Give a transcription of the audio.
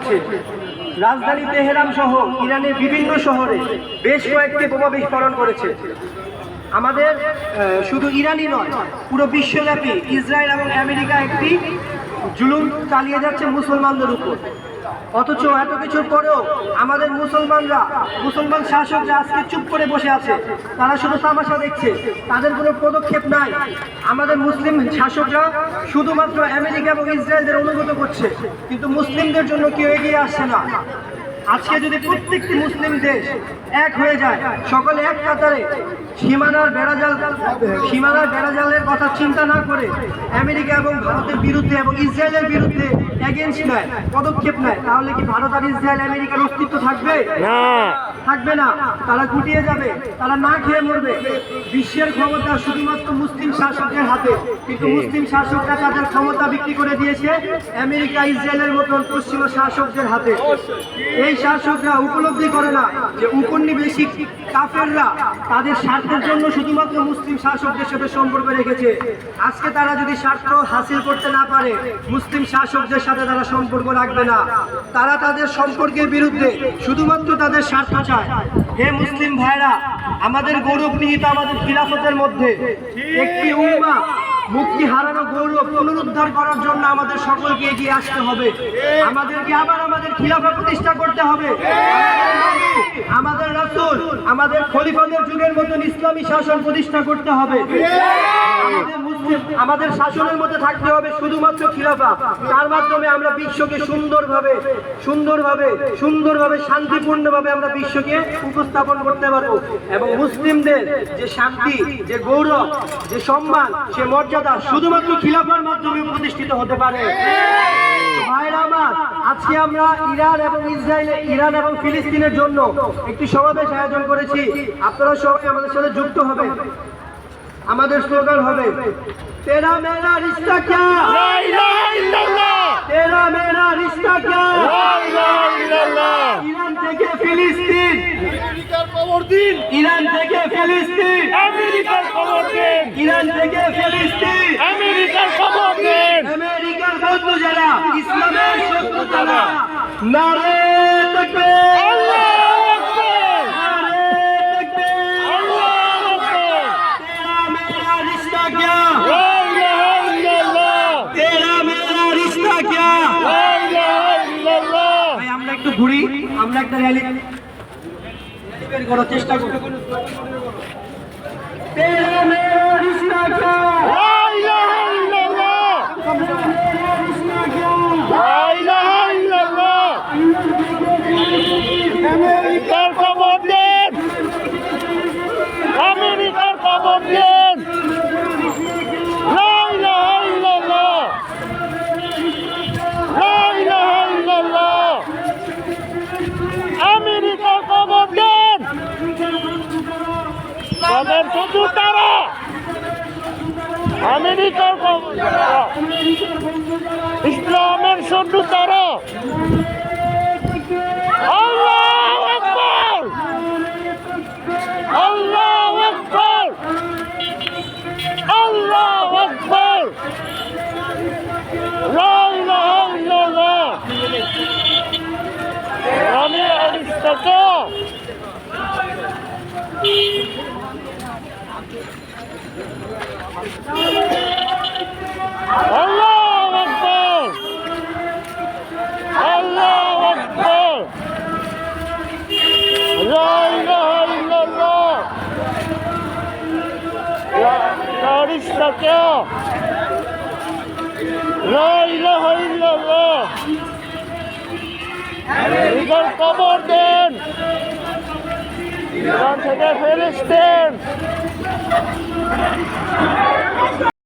করেছে। রাজধানী তেহরান সহ ইরানের বিভিন্ন শহরে বেশ কয়েকটি বোমা বিস্ফোরণ করেছে। আমাদের শুধু ইরানই নয়, পুরো বিশ্বব্যাপী ইসরায়েল এবং আমেরিকা একটি জুলুম চালিয়ে যাচ্ছে মুসলমানদের উপর। অথচ এত কিছুর পরেও আমাদের মুসলমান শাসকরা আজকে চুপ করে বসে আছে। তারা শুধু তামাশা দেখছে, তাদের কোনো পদক্ষেপ নাই। আমাদের মুসলিম শাসকরা শুধুমাত্র আমেরিকা এবং ইসরায়েলদের অনুগত করছে, কিন্তু মুসলিমদের জন্য কেউ এগিয়ে আসছে না। আজকে যদি প্রত্যেকটি মুসলিম দেশ এক হয়ে যায়, সকলে এক কাতারে সীমানার বেড়াজালের কথা চিন্তা না করে আমেরিকা এবং ভারতের বিরুদ্ধে এবং ইসরায়েলের বিরুদ্ধে এগেইনস্ট নেয়, পদক্ষেপ নেয়, তাহলে কি ভারত আর ইসরায়েল আমেরিকার অস্তিত্ব থাকবে? থাকবে না। তারা গুটিয়ে যাবে, তারা না খেয়ে মরবে। বিশ্বের ক্ষমতা শুধুমাত্র মুসলিম শাসকের হাতে, কিন্তু মুসলিম শাসকরা তাদের ক্ষমতা বিক্রি করে দিয়েছে আমেরিকা ইসরায়েলের মতন পশ্চিমা শাসকদের হাতে। এই শাসকরা উপলব্ধি করে না যে উপনিবেশিক কাফেররা তাদের স্বার্থের জন্য শুধুমাত্র মুসলিম শাসকদের সাথে সম্পর্ক রেখেছে। আজকে তারা যদি স্বার্থ হাসিল করতে না পারে, মুসলিম শাসকদের সাথে তারা সম্পর্ক রাখবে না। তারা তাদের সম্পর্কের বিরুদ্ধে শুধুমাত্র তাদের স্বার্থ চায়। হে মুসলিম ভাইরা, আমাদের গৌরব নিহিত আমাদের খিলাফতের মধ্যে একটি উম্মাহ মুক্তি হারানো গৌরব পুনরুদ্ধার করার জন্য আমাদের সকলকে এগিয়ে আসতে হবে। আমাদেরকে আবার আমাদের খিলাফত প্রতিষ্ঠা করতে হবে। আমাদের রাসূল, আমাদের খলিফাদের যুগের মতন ইসলামী শাসন প্রতিষ্ঠা করতে হবে। আমাদের শাসনের মধ্যে থাকতে হবে শুধুমাত্র খিলাফা। তার মাধ্যমে আমরা বিশ্বকে সুন্দরভাবে শান্তিপূর্ণভাবে আমরা বিশ্বকে উপস্থাপন করতে পারবো, এবং মুসলিমদের যে শান্তি, যে গৌরব, যে সম্মান, সে মর্যাদা শুধুমাত্র খিলাফার মাধ্যমে প্রতিষ্ঠিত হতে পারে। ভাইরা আমার, আজকে আমরা ইরান এবং ফিলিস্তিনের জন্য একটি সমাবেশ আয়োজন করেছি। আপনারা সবাই আমাদের সাথে যুক্ত হবেন। আমাদের স্লোগান হবে, তেরা মেরা রিশতা ক্যা, লা ইলাহা ইল্লাল্লাহ, তেরা মেরা রিশতা ক্যা, লা ইলাহা ইল্লাল্লাহ। ইরান থেকে ফিলিস্তিন, আমেরিকার খবর দিন। ইরান থেকে ফিলিস্তিন, আমেরিকার খবর দিন। ইরান থেকে ফিলিস্তিন, আমেরিকার খবর দিন। আমেরিকার বন্ধু যারা, ইসলামের শত্রু যারা, নারে তাকবীর, আল্লাহু আকবার, নারে তাকবীর, আল্লাহু আকবার। তেরা মেরা রিশতা ক্যা, লা ইলাহা ইল্লাল্লাহ, তেরা মেরা রিশতা ক্যা, লা ইলাহা ইল্লাল্লাহ। ভাই, আমরা একটু ঘুরি, আমরা একটা র্যালি বের করার চেষ্টা করি। তেরা মেরা রিশতা ক্যা, লা ইলাহা ইল্লাল্লাহ, তেরা মেরা রিশতা ক্যা, লা ইলাহা ইল্লাল্লাহ। আমেরিকার খবর দেন, আমেরিকার খবর দেন, লা ইলাহা ইল্লাল্লাহ, লা ইলাহা ইল্লাল্লাহ। আমেরিকার খবর দেন, তাদের শুধু তারা, আমেরিকার খবর, ইসলামের শুধু তারা। আল্লাহু আকবার, আল্লাহু আকবার, আল্লাহু আকবার, লা ইলাহা ইল্লাল্লাহ। আমি আরিস্তাকা আল্লাহু আকবার, আল্লাহু আকবার, লা ইলাহা ইল্লাল্লাহ, আরিস্তাকা, লা ইলাহা ইল্লাল্লাহ। আমেরিকার খবর দেন, ইরান থেকে ফিলিস্তিন।